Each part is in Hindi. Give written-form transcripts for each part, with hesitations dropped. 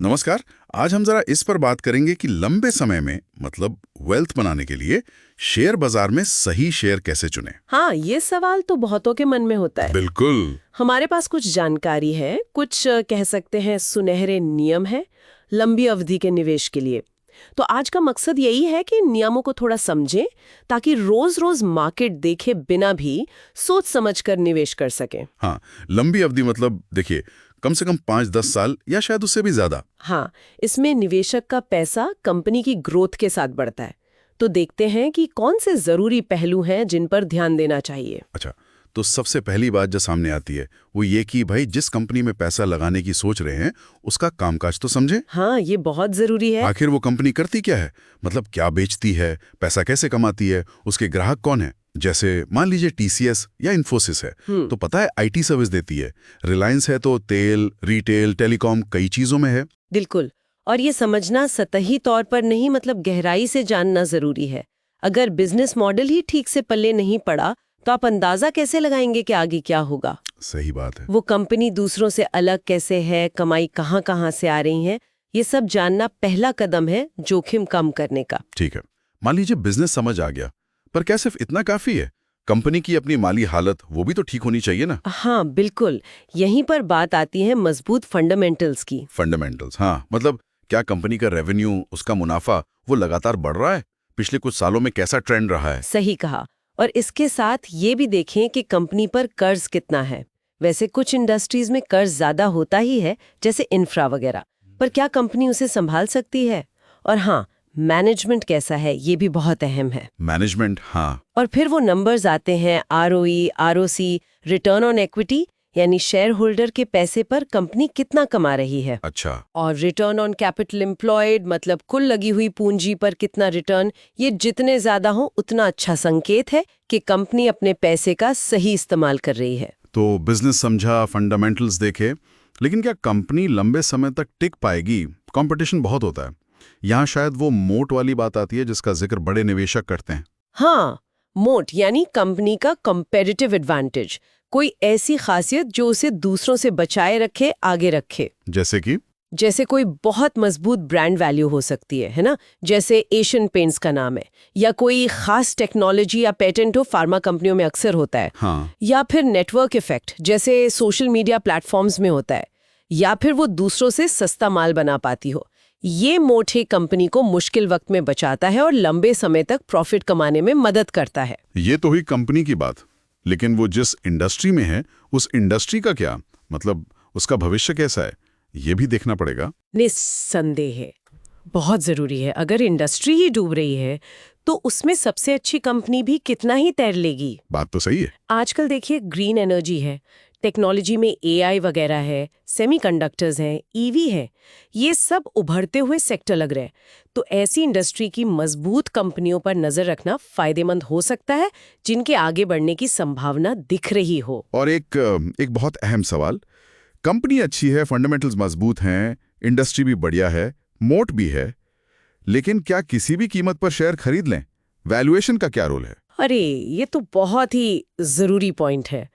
नमस्कार। आज हम जरा इस पर बात करेंगे कि लंबे समय में मतलब वेल्थ बनाने के लिए शेयर बाजार में सही शेयर कैसे चुनें। हाँ, ये सवाल तो बहुतों के मन में होता है। बिल्कुल। हमारे पास कुछ जानकारी है, कुछ कह सकते हैं सुनहरे नियम है लंबी अवधि के निवेश के लिए। तो आज का मकसद यही है कि नियमों को थोड़ा समझें ताकि रोज रोज मार्केट देखे बिना भी सोच समझकर निवेश कर सकें। हाँ, लंबी अवधि मतलब देखिए कम से कम 5-10 साल या शायद उससे भी ज्यादा। हाँ, इसमें निवेशक का पैसा कंपनी की ग्रोथ के साथ बढ़ता है। तो देखते हैं कि कौन से जरूरी पहलू हैं जिन पर ध्यान देना चाहिए। अच्छा, तो सबसे पहली बात जो सामने आती है वो ये कि भाई जिस कंपनी में पैसा लगाने की सोच रहे हैं उसका कामकाज तो समझे। हाँ, ये बहुत जरूरी है। आखिर वो कंपनी करती क्या है, मतलब क्या बेचती है, पैसा कैसे कमाती है, उसके ग्राहक कौन है। जैसे मान लीजिए टीसीएस या इन्फोसिस है तो पता है आईटी सर्विस देती है। रिलायंस है तो तेल, रिटेल, टेलीकॉम कई चीजों में है। बिल्कुल। और ये समझना सतही तौर पर नहीं, मतलब गहराई से जानना जरूरी है। अगर बिजनेस मॉडल ही ठीक से पल्ले नहीं पड़ा तो आप अंदाजा कैसे लगाएंगे कि आगे क्या होगा। सही बात है। वो कंपनी दूसरों से अलग कैसे है, कमाई कहाँ कहाँ से आ रही है, ये सब जानना पहला कदम है जोखिम कम करने का। ठीक है, मान लीजिए बिजनेस समझ आ गया, पर क्या सिर्फ इतना काफी है? कंपनी की अपनी माली हालत वो भी तो ठीक होनी चाहिए ना। हाँ बिल्कुल, यहीं पर बात आती है मजबूत फंडामेंटल्स की। फंडामेंटल्स, हाँ, मतलब क्या कंपनी का रेवेन्यू, उसका मुनाफा वो लगातार बढ़ रहा है? पिछले कुछ सालों में कैसा ट्रेंड रहा है? सही कहा। और इसके साथ ये भी देखें कि कंपनी पर कर्ज कितना है। वैसे कुछ इंडस्ट्रीज में कर्ज ज्यादा होता ही है, जैसे इंफ्रा वगैरह, पर क्या कंपनी उसे संभाल सकती है। और हाँ, मैनेजमेंट कैसा है ये भी बहुत अहम है। मैनेजमेंट, हाँ। और फिर वो नंबर्स आते हैं ROE, ROC, return on equity, यानी शेयर होल्डर के पैसे पर कंपनी कितना कमा रही है। अच्छा। और रिटर्न ऑन कैपिटल एम्प्लॉयड, मतलब कुल लगी हुई पूंजी पर कितना रिटर्न, ये जितने ज्यादा हो उतना अच्छा संकेत है कि कंपनी अपने पैसे का सही इस्तेमाल कर रही है। तो बिजनेस समझा, फंडामेंटल्स देखे, लेकिन क्या कंपनी लंबे समय तक टिक पाएगी? कंपटीशन बहुत होता है। यहाँ शायद वो मोट वाली बात आती है जिसका जिक्र बड़े निवेशक करते हैं। हाँ, मोट यानी कंपनी का कंपेटिटिव एडवांटेज, कोई ऐसी खासियत जो उसे दूसरों से बचाए रखे, आगे रखे। जैसे कोई बहुत मजबूत ब्रांड वैल्यू हो सकती है ना, जैसे एशियन पेंट्स का नाम है, या कोई खास टेक्नोलॉजी या पेटेंट हो, फार्मा कंपनियों में अक्सर होता है। हाँ। या फिर नेटवर्क इफेक्ट, जैसे सोशल मीडिया प्लेटफॉर्म्स में होता है। या फिर वो दूसरों से सस्ता माल बना पाती हो। ये मोटे कंपनी को मुश्किल वक्त में बचाता है और लंबे समय तक प्रॉफिट कमाने में मदद करता है। ये तो हुई कंपनी की बात, लेकिन वो जिस इंडस्ट्री में है उस इंडस्ट्री का क्या, मतलब उसका भविष्य कैसा है, ये भी देखना पड़ेगा। निस्संदेह है, बहुत जरूरी है। अगर इंडस्ट्री ही डूब रही है तो उसमें सबसे अच्छी कंपनी भी कितना ही तैर लेगी। बात तो सही है। आजकल देखिए ग्रीन एनर्जी है, टेक्नोलॉजी में एआई वगैरह है, सेमीकंडक्टर्स हैं, ईवी है, ये सब उभरते हुए सेक्टर लग रहे हैं। तो ऐसी इंडस्ट्री की मजबूत कंपनियों पर नजर रखना फायदेमंद हो सकता है, जिनके आगे बढ़ने की संभावना दिख रही हो। और एक बहुत अहम सवाल, कंपनी अच्छी है, फंडामेंटल्स मजबूत हैं, इंडस्ट्री भी बढ़िया है, मोट भी है, लेकिन क्या किसी भी कीमत पर शेयर खरीद लें? वैल्यूएशन का क्या रोल है? अरे, ये तो बहुत ही जरूरी पॉइंट है।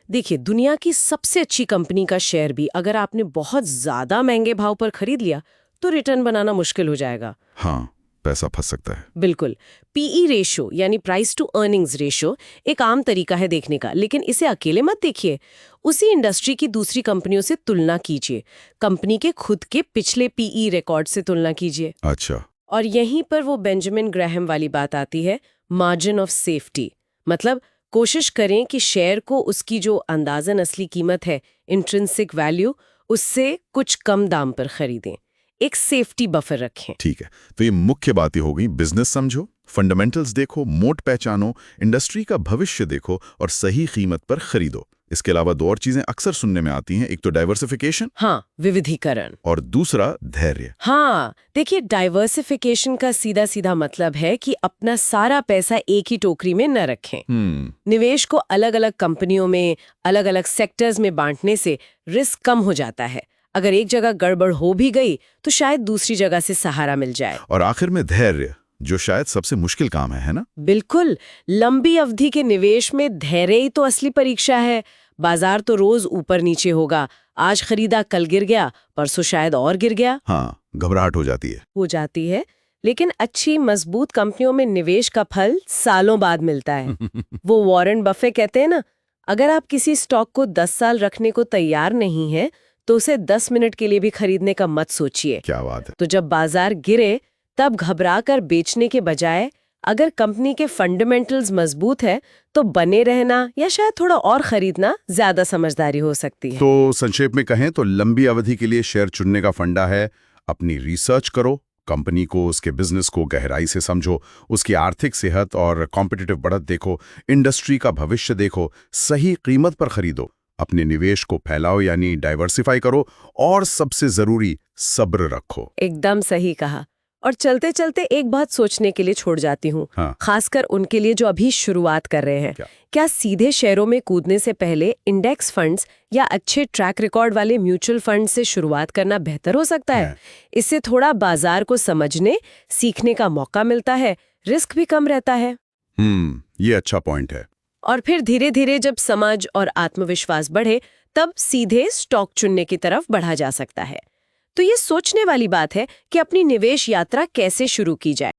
देखिए, दुनिया की सबसे अच्छी कंपनी का शेयर भी अगर आपने बहुत ज्यादा महंगे भाव पर खरीद लिया तो रिटर्न बनाना मुश्किल हो जाएगा। हाँ, पैसा फंस सकता है। बिल्कुल। पीई रेशो यानी प्राइस टू अर्निंग्स रेशो एक आम तरीका है देखने का, लेकिन इसे अकेले मत देखिए। उसी इंडस्ट्री की दूसरी कंपनियों से तुलना कीजिए, कंपनी के खुद के पिछले पीई रिकॉर्ड से तुलना कीजिए। अच्छा। और यहीं पर वो बेंजामिन ग्राहम वाली बात आती है, मार्जिन ऑफ सेफ्टी। मतलब कोशिश करें कि शेयर को उसकी जो अंदाजन असली कीमत है, इंट्रिंसिक वैल्यू, उससे कुछ कम दाम पर खरीदें। एक सेफ्टी बफर रखें। ठीक है, तो ये मुख्य बातें हो गई। बिजनेस समझो, फंडामेंटल्स देखो, मोट पहचानो, इंडस्ट्री का भविष्य देखो और सही कीमत पर खरीदो। इसके अलावा दो और चीजें अक्सर सुनने में आती हैं, एक तो डाइवर्सिफिकेशन, हाँ, विविधीकरण, और दूसरा धैर्य। हाँ, देखिए, डाइवर्सिफिकेशन का सीधा सीधा मतलब है कि अपना सारा पैसा एक ही टोकरी में न रखें। निवेश को अलग अलग कंपनियों में, अलग अलग सेक्टर्स में बांटने से रिस्क कम हो जाता है। अगर एक जगह गड़बड़ हो भी गई तो शायद दूसरी जगह से सहारा मिल जाए। और आखिर में धैर्य, जो शायद सबसे मुश्किल काम है ना? बिल्कुल। लंबी अवधि के निवेश में धैर्य ही तो असली परीक्षा है। बाजार तो रोज ऊपर नीचे होगा, आज खरीदा कल गिर गया, परसों शायद और गिर गया। हाँ, घबराहट हो जाती है। लेकिन अच्छी मजबूत कंपनियों में निवेश का फल सालों बाद मिलता है। वो वॉरेन बफे कहते हैं ना, अगर आप किसी स्टॉक को 10 साल रखने को तैयार नहीं है तो उसे 10 मिनट के लिए भी खरीदने का मत सोचिए। क्या बात है। तो जब बाजार गिरे तब घबराकर बेचने के बजाय अगर कंपनी के फंडामेंटल्स मजबूत है तो बने रहना या शायद थोड़ा और खरीदना ज्यादा समझदारी हो सकती है। तो संक्षेप में कहें तो लंबी अवधि के लिए शेयर चुनने का फंडा है अपनी रिसर्च करो, कंपनी को, उसके बिजनेस को गहराई से समझो, उसकी आर्थिक सेहत और कॉम्पिटिटिव बढ़त देखो, इंडस्ट्री का भविष्य देखो, सही कीमत पर खरीदो, अपने निवेश को फैलाओ यानी डाइवर्सिफाई करो, और सबसे जरूरी सब्र रखो। एकदम सही कहा। और चलते चलते एक बात सोचने के लिए छोड़ जाती हूँ। हाँ। खासकर उनके लिए जो अभी शुरुआत कर रहे हैं। क्या सीधे शेयरों में कूदने से पहले इंडेक्स फंड्स या अच्छे ट्रैक रिकॉर्ड वाले म्यूचुअल फंड से शुरुआत करना बेहतर हो सकता है? इससे थोड़ा बाजार को समझने सीखने का मौका मिलता है, रिस्क भी कम रहता है। ये अच्छा पॉइंट है। और फिर धीरे धीरे जब समझ और आत्मविश्वास बढ़े तब सीधे स्टॉक चुनने की तरफ बढ़ा जा सकता है। तो ये सोचने वाली बात है कि अपनी निवेश यात्रा कैसे शुरू की जाए।